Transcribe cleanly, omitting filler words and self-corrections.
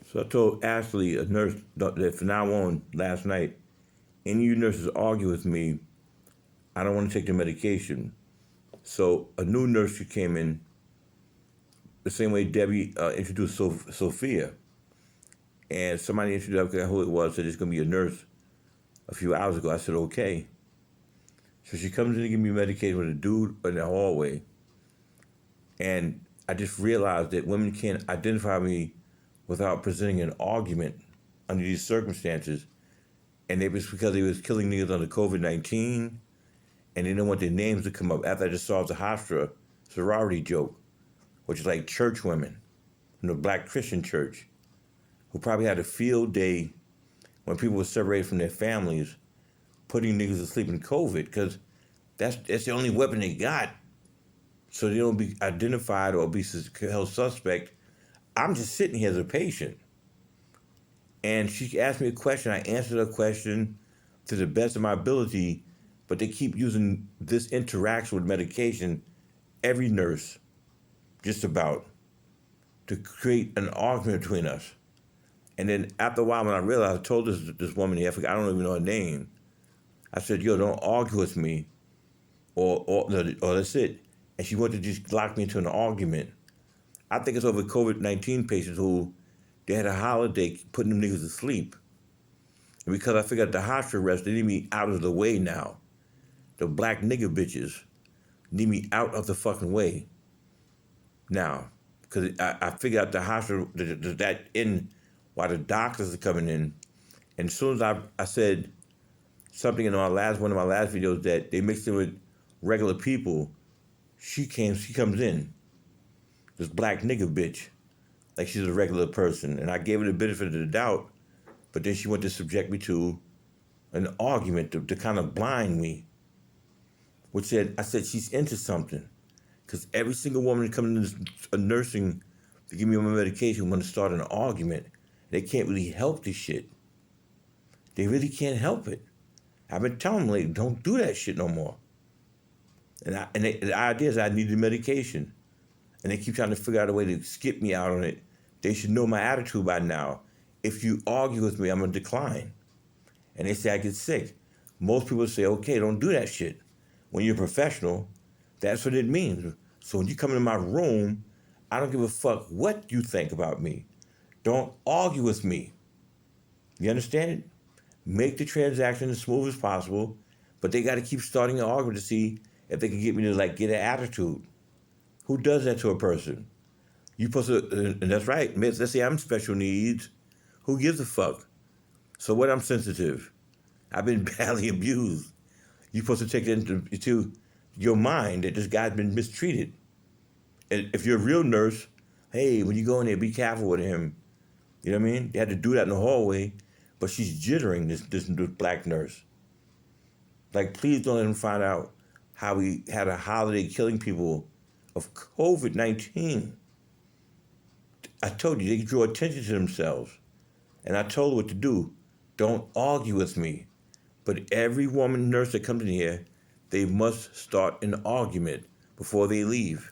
So I told Ashley, a nurse, that from now on, last night, any of you nurses argue with me, I don't want to take the medication. So a new nurse who came in, the same way Debbie introduced Sophia, and somebody introduced, I forgot who it was, said it's going to be a nurse a few hours ago. I said, okay. So she comes in to give me medication with a dude in the hallway, and I just realized that women can't identify me without presenting an argument under these circumstances. And it was because they was killing niggas under COVID-19, and they didn't want their names to come up. After I just solved the Hofstra sorority joke, which is like church women from the Black Christian church, who probably had a field day when people were separated from their families, putting niggas to sleep in COVID, because that's the only weapon they got. So they don't be identified or be held suspect. I'm just sitting here as a patient. And she asked me a question. I answered her question to the best of my ability, but they keep using this interaction with medication, every nurse, just about, to create an argument between us. And then after a while, when I realized, I told this woman here, I don't even know her name. I said, yo, don't argue with me, or that's it. And she wanted to just lock me into an argument. I think it's over COVID-19 patients who they had a holiday putting them niggas to sleep. And because I figured out the hospital arrest, they need me out of the way now. The black nigga bitches need me out of the fucking way now. Because I figured out the hospital, that in while the doctors are coming in. And as soon as I said something in one of my last videos that they mixed in with regular people, she comes in. This black nigga bitch, like she's a regular person. And I gave her the benefit of the doubt, but then she went to subject me to an argument to kind of blind me, which I said she's into something. Because every single woman that comes into a nursing to give me my medication want to start an argument. They can't really help this shit. They really can't help it. I've been telling them, like, don't do that shit no more. And the idea is I need the medication. And they keep trying to figure out a way to skip me out on it. They should know my attitude by now. If you argue with me, I'm going to decline. And they say I get sick. Most people say, okay, don't do that shit. When you're a professional, that's what it means. So when you come into my room, I don't give a fuck what you think about me. Don't argue with me. You understand it? Make the transaction as smooth as possible, but they got to keep starting an argument to see if they can get me to get an attitude. Who does that to a person? You supposed to, and that's right. Let's say I'm special needs. Who gives a fuck? So what? I'm sensitive. I've been badly abused. You're supposed to take it into your mind that this guy's been mistreated. And if you're a real nurse, hey, when you go in there, be careful with him. You know what I mean? They had to do that in the hallway, but she's jittering, this black nurse. Like, please don't let him find out how we had a holiday killing people of COVID-19. I told you, they draw attention to themselves. And I told her what to do. Don't argue with me. But every woman nurse that comes in here, they must start an argument before they leave.